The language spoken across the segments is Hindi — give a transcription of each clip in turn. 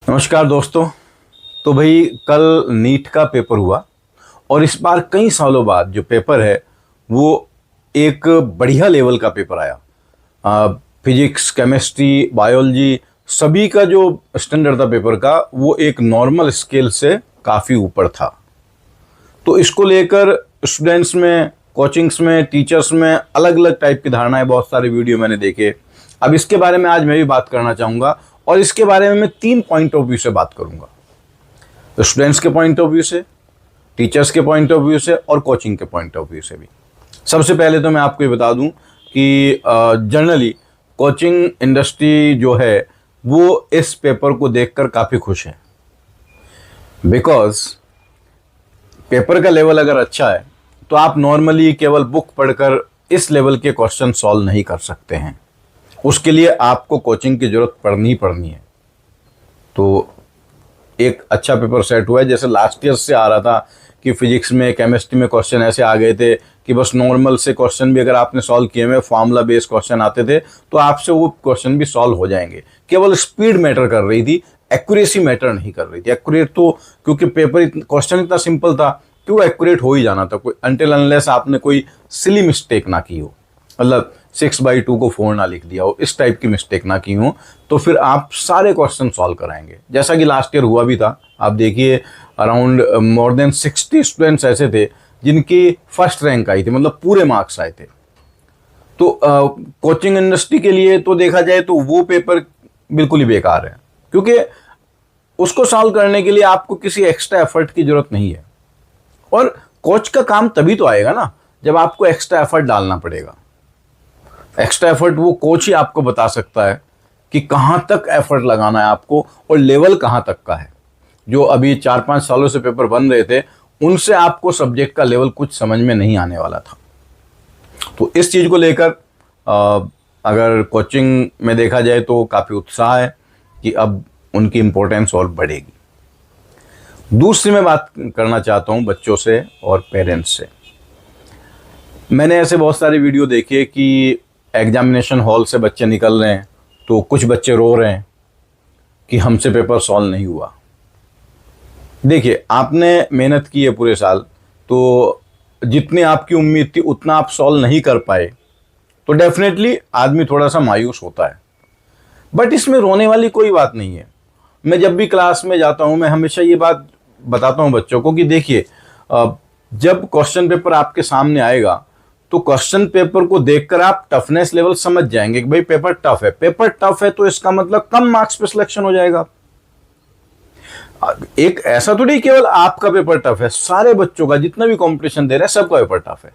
नमस्कार दोस्तों। तो भाई कल नीट का पेपर हुआ और इस बार कई सालों बाद जो पेपर है वो एक बढ़िया लेवल का पेपर आया। फिजिक्स, केमिस्ट्री, बायोलॉजी सभी का जो स्टैंडर्ड था पेपर का वो एक नॉर्मल स्केल से काफ़ी ऊपर था। तो इसको लेकर स्टूडेंट्स में, कोचिंग्स में, टीचर्स में अलग अलग टाइप की धारणाएं, बहुत सारे वीडियो मैंने देखे। अब इसके बारे में आज मैं भी बात करना चाहूँगा और इसके बारे में मैं 3 पॉइंट ऑफ व्यू से बात करूँगा। तो स्टूडेंट्स के पॉइंट ऑफ व्यू से, टीचर्स के पॉइंट ऑफ व्यू से और कोचिंग के पॉइंट ऑफ व्यू से भी। सबसे पहले तो मैं आपको ये बता दूं कि जनरली कोचिंग इंडस्ट्री जो है वो इस पेपर को देखकर काफ़ी खुश है, बिकॉज पेपर का लेवल अगर अच्छा है तो आप नॉर्मली केवल बुक पढ़कर इस लेवल के क्वेश्चन सॉल्व नहीं कर सकते हैं। उसके लिए आपको कोचिंग की ज़रूरत पड़नी ही पड़नी है। तो एक अच्छा पेपर सेट हुआ है। जैसे लास्ट ईयर से आ रहा था कि फिजिक्स में, केमिस्ट्री में क्वेश्चन ऐसे आ गए थे कि बस नॉर्मल से क्वेश्चन भी अगर आपने सॉल्व किए हुए, फॉर्मूला बेस्ड क्वेश्चन आते थे तो आपसे वो क्वेश्चन भी सॉल्व हो जाएंगे। केवल स्पीड मैटर कर रही थी, एक्यूरेसी मैटर नहीं कर रही थी। एक्यूरेट तो क्योंकि पेपर क्वेश्चन इतना सिंपल था कि वो एक्यूरेट हो ही जाना था, कोई अनटिल अनलेस आपने कोई सिली मिस्टेक ना की हो, मतलब 6/2 को 4 ना लिख दिया हो, इस टाइप की मिस्टेक ना की हो, तो फिर आप सारे क्वेश्चन सॉल्व कराएंगे। जैसा कि लास्ट ईयर हुआ भी था। आप देखिए अराउंड मोर देन 60 स्टूडेंट्स ऐसे थे जिनकी फर्स्ट रैंक आई थी, मतलब पूरे मार्क्स आए थे। तो कोचिंग इंडस्ट्री के लिए तो देखा जाए तो वो पेपर बिल्कुल ही बेकार है, क्योंकि उसको सॉल्व करने के लिए आपको किसी एक्स्ट्रा एफर्ट की जरूरत नहीं है। और कोच का काम तभी तो आएगा ना जब आपको एक्स्ट्रा एफर्ट डालना पड़ेगा। एक्स्ट्रा एफर्ट वो कोच ही आपको बता सकता है कि कहाँ तक एफर्ट लगाना है आपको और लेवल कहाँ तक का है। जो अभी 4-5 सालों से पेपर बन रहे थे उनसे आपको सब्जेक्ट का लेवल कुछ समझ में नहीं आने वाला था। तो इस चीज़ को लेकर अगर कोचिंग में देखा जाए तो काफ़ी उत्साह है कि अब उनकी इम्पोर्टेंस और बढ़ेगी। दूसरी मैं बात करना चाहता हूँ बच्चों से और पेरेंट्स से। मैंने ऐसे बहुत सारे वीडियो देखे कि एग्जामिनेशन हॉल से बच्चे निकल रहे हैं तो कुछ बच्चे रो रहे हैं कि हमसे पेपर सॉल्व नहीं हुआ। देखिए, आपने मेहनत की है पूरे साल, तो जितनी आपकी उम्मीद थी उतना आप सॉल्व नहीं कर पाए तो डेफिनेटली आदमी थोड़ा सा मायूस होता है। बट इसमें रोने वाली कोई बात नहीं है। मैं जब भी क्लास में जाता हूँ मैं हमेशा ये बात बताता हूँ बच्चों को कि देखिए, जब क्वेश्चन पेपर आपके सामने आएगा तो क्वेश्चन पेपर को देखकर आप टफनेस लेवल समझ जाएंगे कि भाई पेपर टफ है। पेपर टफ है तो इसका मतलब कम मार्क्स पे सिलेक्शन हो जाएगा। एक ऐसा तो नहीं केवल आपका पेपर टफ है, सारे बच्चों का जितना भी कंपटीशन दे रहे हैं सबका पेपर टफ है।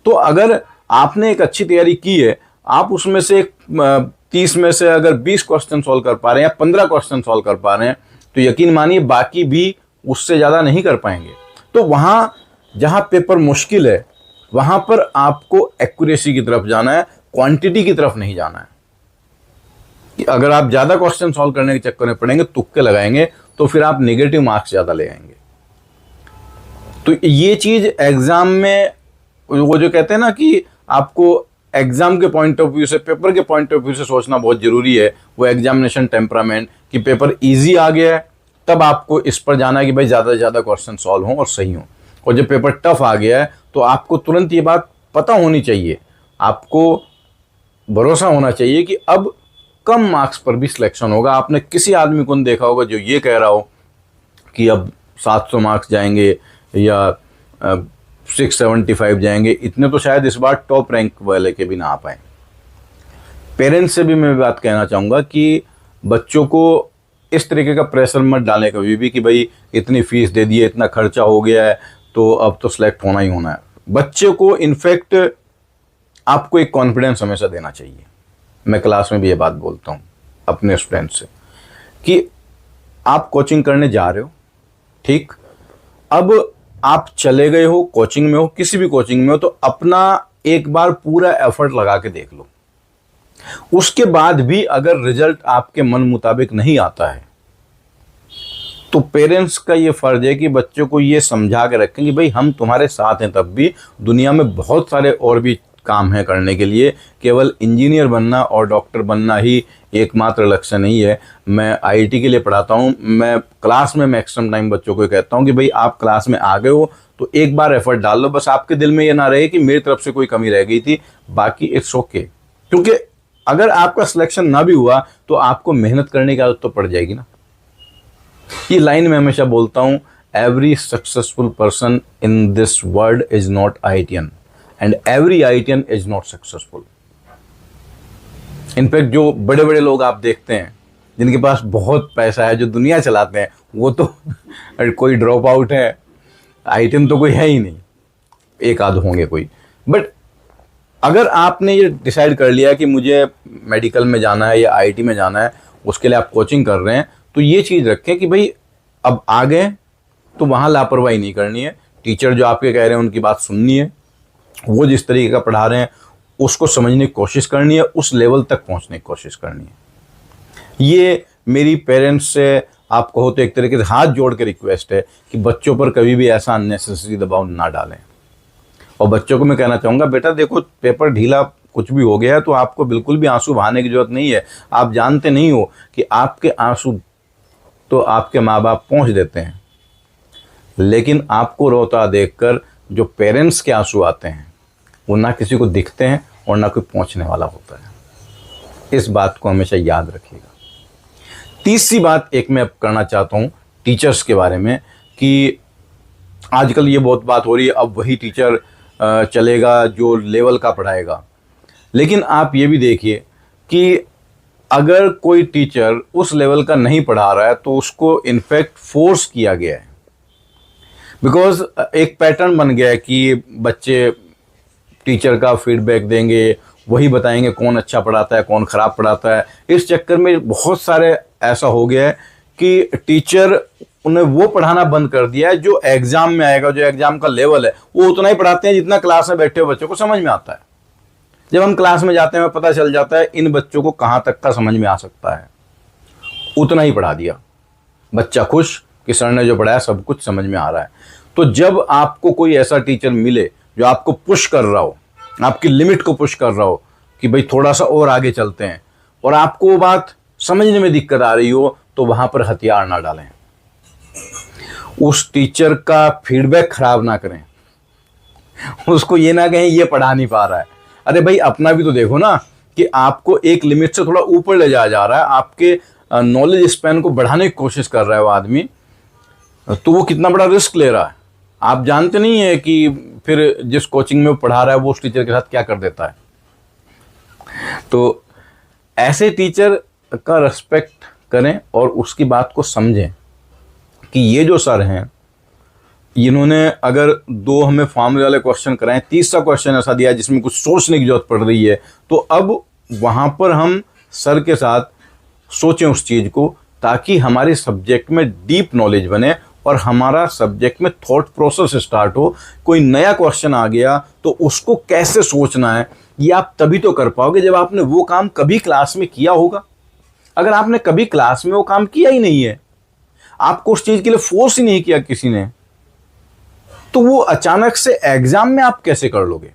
तो अगर आपने एक अच्छी तैयारी की है, आप उसमें से 30 में से अगर 20 क्वेश्चन सॉल्व कर पा रहे हैं या 15 क्वेश्चन सॉल्व कर पा रहे हैं तो यकीन मानिए बाकी भी उससे ज़्यादा नहीं कर पाएंगे। तो वहां जहां पेपर मुश्किल है वहां पर आपको एक्यूरेसी की तरफ जाना है, क्वांटिटी की तरफ नहीं जाना है। कि अगर आप ज़्यादा क्वेश्चन सॉल्व करने के चक्कर में पड़ेंगे, तुक्के लगाएंगे, तो फिर आप नेगेटिव मार्क्स ज़्यादा ले आएंगे। तो ये चीज़ एग्जाम में वो जो कहते हैं ना कि आपको एग्जाम के पॉइंट ऑफ व्यू से, पेपर के पॉइंट ऑफ व्यू से सोचना बहुत जरूरी है। वो एग्जामिनेशन टेम्परामेंट कि पेपर ईजी आ गया है तब आपको इस पर जाना है कि भाई ज़्यादा से ज़्यादा क्वेश्चन सॉल्व हों और सही हों। और जब पेपर टफ आ गया है तो आपको तुरंत ये बात पता होनी चाहिए, आपको भरोसा होना चाहिए कि अब कम मार्क्स पर भी सिलेक्शन होगा। आपने किसी आदमी को नहीं देखा होगा जो ये कह रहा हो कि अब 700 मार्क्स जाएंगे या 675 जाएंगे। इतने तो शायद इस बार टॉप रैंक वाले के भी ना आ पाए। पेरेंट्स से भी मैं बात कहना चाहूँगा कि बच्चों को इस तरीके का प्रेशर मत डालें कभी भी कि भाई इतनी फीस दे दी है, इतना खर्चा हो गया है तो अब तो सिलेक्ट होना ही होना है। बच्चे को इनफैक्ट आपको एक कॉन्फिडेंस हमेशा देना चाहिए। मैं क्लास में भी ये बात बोलता हूँ अपने स्टूडेंट्स से कि आप कोचिंग करने जा रहे हो, ठीक, अब आप चले गए हो, कोचिंग में हो, किसी भी कोचिंग में हो, तो अपना एक बार पूरा एफर्ट लगा के देख लो। उसके बाद भी अगर रिजल्ट आपके मन मुताबिक नहीं आता है तो पेरेंट्स का ये फर्ज है कि बच्चों को ये समझा के रखें कि भाई हम तुम्हारे साथ हैं, तब भी दुनिया में बहुत सारे और भी काम है करने के लिए। केवल इंजीनियर बनना और डॉक्टर बनना ही एकमात्र लक्ष्य नहीं है। मैं आईआईटी के लिए पढ़ाता हूँ। मैं क्लास में मैक्सिमम टाइम बच्चों को कहता हूँ कि भाई आप क्लास में आ गए हो तो एक बार एफर्ट डाल लो, बस आपके दिल में ये ना रहे कि मेरी तरफ से कोई कमी रह गई थी, बाकी इट्स ओके। क्योंकि अगर आपका सिलेक्शन ना भी हुआ तो आपको मेहनत करने की आदत तो पड़ जाएगी ना। ये लाइन मैं हमेशा बोलता हूँ, every successful person in this world is not IITian and every IITian is not successful. In fact जो बड़े बड़े लोग आप देखते हैं जिनके पास बहुत पैसा है, जो दुनिया चलाते हैं, वो तो कोई ड्रॉप आउट है, आईआईटीएन तो कोई है ही नहीं, एक आध होंगे कोई। बट अगर आपने ये डिसाइड कर लिया कि मुझे मेडिकल में जाना है या आईआईटी में जाना है, उसके लिए आप कोचिंग कर रहे हैं, तो ये चीज़ रखें कि भाई अब आ गए तो वहाँ लापरवाही नहीं करनी है। टीचर जो आपके कह रहे हैं उनकी बात सुननी है, वो जिस तरीके का पढ़ा रहे हैं उसको समझने की कोशिश करनी है, उस लेवल तक पहुँचने की कोशिश करनी है। ये मेरी पेरेंट्स से आप कहो तो एक तरीके से हाथ जोड़ के रिक्वेस्ट है कि बच्चों पर कभी भी ऐसा अननेसेसरी दबाव ना डालें। और बच्चों को मैं कहना चाहूँगा, बेटा देखो पेपर ढीला कुछ भी हो गया है तो आपको बिल्कुल भी आंसू बहाने की जरूरत नहीं है। आप जानते नहीं हो कि आपके आंसू तो आपके माँ बाप पहुँच देते हैं, लेकिन आपको रोता देखकर जो पेरेंट्स के आंसू आते हैं वो ना किसी को दिखते हैं और ना कोई पहुँचने वाला होता है। इस बात को हमेशा याद रखिएगा। तीसरी बात एक मैं करना चाहता हूँ टीचर्स के बारे में, कि आजकल ये बहुत बात हो रही है अब वही टीचर चलेगा जो लेवल का पढ़ाएगा। लेकिन आप ये भी देखिए कि अगर कोई टीचर उस लेवल का नहीं पढ़ा रहा है तो उसको इनफैक्ट फोर्स किया गया है। बिकॉज एक पैटर्न बन गया है कि बच्चे टीचर का फीडबैक देंगे, वही बताएंगे कौन अच्छा पढ़ाता है कौन ख़राब पढ़ाता है। इस चक्कर में बहुत सारे ऐसा हो गया है कि टीचर उन्हें वो पढ़ाना बंद कर दिया है जो एग्ज़ाम में आएगा, जो एग्ज़ाम का लेवल है वो उतना ही पढ़ाते हैं जितना क्लास में बैठे हुए बच्चों को समझ में आता है। जब हम क्लास में जाते हैं पता चल जाता है इन बच्चों को कहाँ तक का समझ में आ सकता है, उतना ही पढ़ा दिया, बच्चा खुश कि सर ने जो पढ़ाया सब कुछ समझ में आ रहा है। तो जब आपको कोई ऐसा टीचर मिले जो आपको पुश कर रहा हो, आपकी लिमिट को पुश कर रहा हो कि भाई थोड़ा सा और आगे चलते हैं, और आपको वो बात समझने में दिक्कत आ रही हो, तो वहाँ पर हथियार ना डालें, उस टीचर का फीडबैक खराब ना करें, उसको ये ना कहें ये पढ़ा नहीं पा रहा है। अरे भाई अपना भी तो देखो ना कि आपको एक लिमिट से थोड़ा ऊपर ले जाया जा रहा है, आपके नॉलेज स्पैन को बढ़ाने की कोशिश कर रहा है वो आदमी, तो वो कितना बड़ा रिस्क ले रहा है। आप जानते नहीं है कि फिर जिस कोचिंग में वो पढ़ा रहा है वो उस टीचर के साथ क्या कर देता है। तो ऐसे टीचर का रिस्पेक्ट करें और उसकी बात को समझें कि ये जो सर हैं इन्होंने अगर 2 हमें फॉर्मूले वाले क्वेश्चन कराएं, तीसरा क्वेश्चन ऐसा दिया जिसमें कुछ सोचने की जरूरत पड़ रही है, तो अब वहाँ पर हम सर के साथ सोचें उस चीज़ को, ताकि हमारे सब्जेक्ट में डीप नॉलेज बने और हमारा सब्जेक्ट में थॉट प्रोसेस स्टार्ट हो। कोई नया क्वेश्चन आ गया तो उसको कैसे सोचना है ये आप तभी तो कर पाओगे जब आपने वो काम कभी क्लास में किया होगा। अगर आपने कभी क्लास में वो काम किया ही नहीं है, आपको उस चीज़ के लिए फोर्स ही नहीं किया किसी ने, तो वो अचानक से एग्जाम में आप कैसे कर लोगे?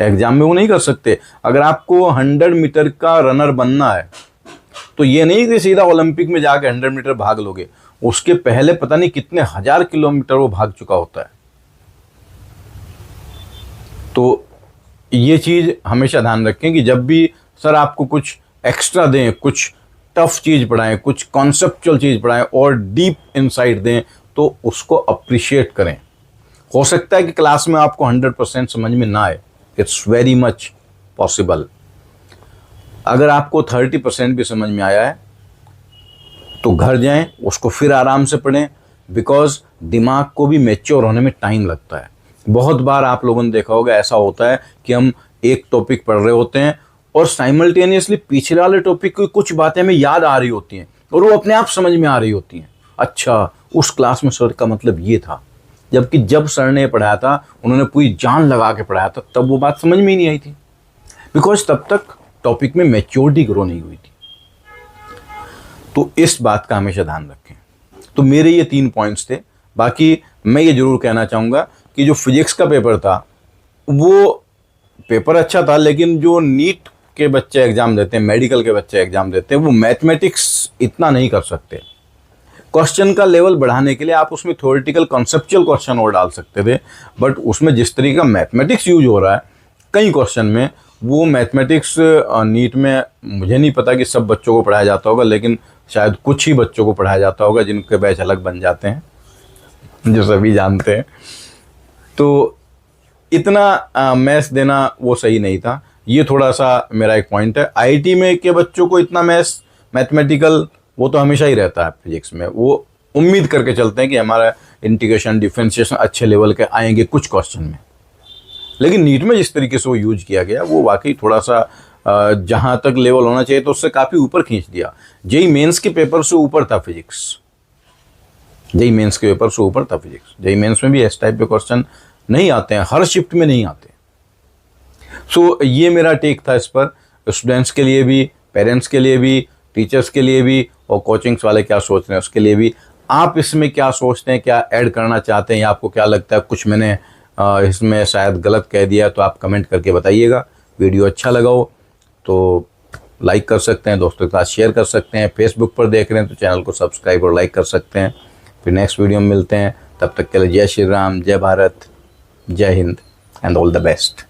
एग्जाम में वो नहीं कर सकते। अगर आपको 100 मीटर का रनर बनना है तो ये नहीं कि सीधा ओलंपिक में जाके 100 मीटर भाग लोगे, उसके पहले पता नहीं कितने हजार किलोमीटर वो भाग चुका होता है। तो ये चीज़ हमेशा ध्यान रखें कि जब भी सर आपको कुछ एक्स्ट्रा दें, कुछ टफ चीज़ पढ़ाएं, कुछ कॉन्सेप्चुअल चीज़ पढ़ाएं और डीप इनसाइट दें, तो उसको अप्रिशिएट करें। हो सकता है कि क्लास में आपको 100% समझ में ना आए, इट्स वेरी मच पॉसिबल। अगर आपको 30% भी समझ में आया है तो घर जाएं, उसको फिर आराम से पढ़ें, बिकॉज दिमाग को भी मैच्योर होने में टाइम लगता है। बहुत बार आप लोगों ने देखा होगा ऐसा होता है कि हम एक टॉपिक पढ़ रहे होते हैं और साइमल्टेनियसली पिछले वाले टॉपिक की कुछ बातें हमें याद आ रही होती हैं और वो अपने आप समझ में आ रही होती हैं। अच्छा, उस क्लास में सर का मतलब ये था, जबकि जब सर ने पढ़ाया था उन्होंने पूरी जान लगा के पढ़ाया था, तब वो बात समझ में ही नहीं आई थी, बिकॉज तब तक टॉपिक में मैच्योरिटी ग्रो नहीं हुई थी। तो इस बात का हमेशा ध्यान रखें। तो मेरे ये 3 पॉइंट्स थे। बाकी मैं ये जरूर कहना चाहूँगा कि जो फिजिक्स का पेपर था वो पेपर अच्छा था, लेकिन जो नीट के बच्चे एग्जाम देते हैं, मेडिकल के बच्चे एग्जाम देते हैं, वो मैथमेटिक्स इतना नहीं कर सकते। क्वेश्चन का लेवल बढ़ाने के लिए आप उसमें थ्योरेटिकल कॉन्सेप्चुअल क्वेश्चन और डाल सकते थे, बट उसमें जिस तरीके का मैथमेटिक्स यूज हो रहा है कई क्वेश्चन में, वो मैथमेटिक्स नीट में मुझे नहीं पता कि सब बच्चों को पढ़ाया जाता होगा, लेकिन शायद कुछ ही बच्चों को पढ़ाया जाता होगा जिनके बैच अलग बन जाते हैं, जो सभी जानते हैं। तो इतना मैथ्स देना वो सही नहीं था। ये थोड़ा सा मेरा एक पॉइंट है। आईआईटी में के बच्चों को इतना मैथमेटिकल वो तो हमेशा ही रहता है फिजिक्स में, वो उम्मीद करके चलते हैं कि हमारा इंटीग्रेशन डिफरेंशिएशन अच्छे लेवल के आएंगे कुछ क्वेश्चन में। लेकिन नीट में जिस तरीके से वो यूज किया गया वो वाकई थोड़ा सा जहाँ तक लेवल होना चाहिए तो उससे काफ़ी ऊपर खींच दिया। जेई मेंस के पेपर से ऊपर था फिजिक्स, जेई मेंस के पेपर से ऊपर था फिजिक्स। जेई मेंस में भी इस टाइप के क्वेश्चन नहीं आते हैं, हर शिफ्ट में नहीं आते। सो ये मेरा टेक था इस पर, स्टूडेंट्स के लिए भी, पेरेंट्स के लिए भी, टीचर्स के लिए भी, और कोचिंग्स वाले क्या सोच रहे हैं उसके लिए भी। आप इसमें क्या सोचते हैं, क्या ऐड करना चाहते हैं, या आपको क्या लगता है कुछ मैंने इसमें शायद गलत कह दिया, तो आप कमेंट करके बताइएगा। वीडियो अच्छा लगा हो तो लाइक कर सकते हैं, दोस्तों के साथ शेयर कर सकते हैं। फेसबुक पर देख रहे हैं तो चैनल को सब्सक्राइब और लाइक कर सकते हैं। फिर नेक्स्ट वीडियो में मिलते हैं, तब तक के लिए जय श्री राम, जय भारत, जय Hind and all the best.